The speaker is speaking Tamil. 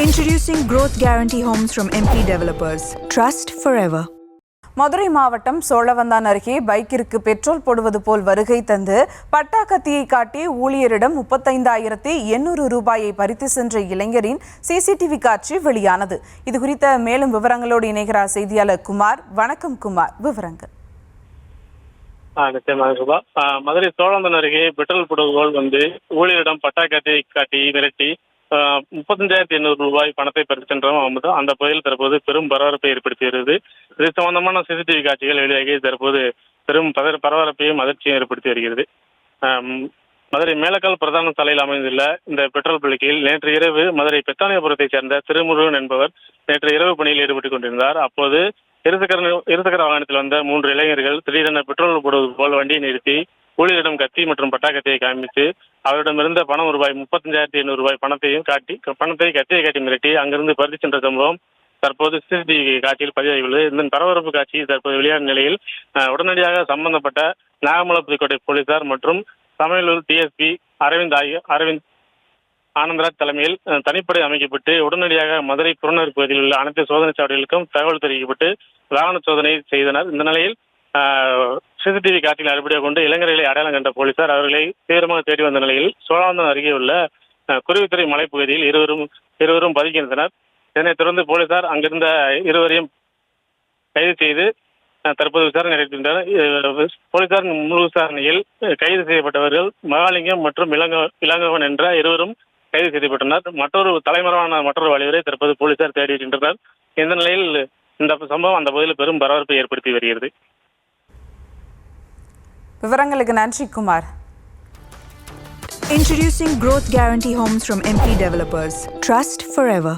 Introducing Growth Guarantee Homes from MP Developers. Trust forever. Madurai மாவட்டம் சோழவந்தான் அருகே பைக்கிற்கு பெட்ரோல் போடுவது போல் வருகை தந்து பட்டா கத்தியை காட்டி ஊழியரிடம் 35,800 ரூபாயை பறித்து சென்ற இளைஞரின் சிசிடிவி காட்சி வெளியானது. இது குறித்த மேலும் விவரங்களோடு இணைகிறார் செய்தியாளர் குமார். வணக்கம் குமார், விவரங்கள். நிச்சயமாக மதுரை சோழவந்தான் அருகே பெட்ரோல் போடுவது போல் வந்து ஊழியரிடம் பட்டா கத்தியை காட்டி மிரட்டி 35,800 ரூபாய் பணத்தை பறித்து சென்றோம். அந்த பகுதியில் தற்போது பெரும் பரபரப்பை ஏற்படுத்தியிருந்தது. இது சம்பந்தமான சிசிடிவி காட்சிகள் வெளியாகி தற்போது பெரும் பரபரப்பையும் அதிர்ச்சியும் ஏற்படுத்தி வருகிறது. மதுரை மேலக்கால் பிரதான சாலையில் அமைந்துள்ள இந்த பெட்ரோல் பள்ளியில் நேற்று இரவு மதுரை பெத்தானியபுரத்தைச் சேர்ந்த திருமுருகன் என்பவர் நேற்று இரவு பணியில் ஈடுபட்டுக் கொண்டிருந்தார். அப்போது இருசக்கர வாகனத்தில் வந்த 3 இளைஞர்கள் திடீரென பெட்ரோல் போடுவது போல் வண்டியை நிறுத்தி ஊழியரிடம் கத்தி மற்றும் பட்டா கத்தியை காண்பித்து அவரிடமிருந்த பணம் ரூபாய் 35,800 ரூபாய் பணத்தை கத்தியை காட்டி மிரட்டி அங்கிருந்து பறித்து சென்ற சம்பவம் தற்போது சிசிடிவி காட்சியில் பதிவாகியுள்ளது. இந்த பரபரப்பு காட்சி தற்போது வெளியான நிலையில் உடனடியாக சம்பந்தப்பட்ட நாகமலை போலீசார் மற்றும் சமையலூர் டிஎஸ்பி அரவிந்த் ஆனந்தராஜ் தலைமையில் தனிப்படை அமைக்கப்பட்டு உடனடியாக மதுரை புறநகர் பகுதியில் உள்ள அனைத்து சோதனை சாவடிகளுக்கும் தகவல் தெரிவிக்கப்பட்டு வாகன சோதனை செய்தனர். இந்த நிலையில் சிசிடிவி காட்சியில் அடிப்படையாக கொண்டு இளைஞர்களை அடையாளம் கண்ட போலீசார் அவர்களை தீவிரமாக தேடி வந்த நிலையில் சோழவந்தான் அருகே உள்ள குருவித்துறை மலைப்பகுதியில் இருவரும் பதுக்கியிருந்தனர். இதனைத் தொடர்ந்து போலீசார் அங்கிருந்த இருவரையும் கைது செய்து தற்போது விசாரணை நடத்துகின்றனர். போலீசார் முழு விசாரணையில் கைது செய்யப்பட்டவர்கள் மகாலிங்கம் மற்றும் இளங்கவன் என்ற இருவரும் கைது செய்யப்பட்டனர். மற்றொரு வழிவரை தற்போது போலீசார் தேடி வருகின்றனர். இந்த நிலையில் இந்த சம்பவம் அந்த பகுதியில் பெரும் பரபரப்பை ஏற்படுத்தி வருகிறது. விவரங்களுக்கு நன்றி Kumar. Introducing Growth Guarantee Homes from MP Developers. Trust forever.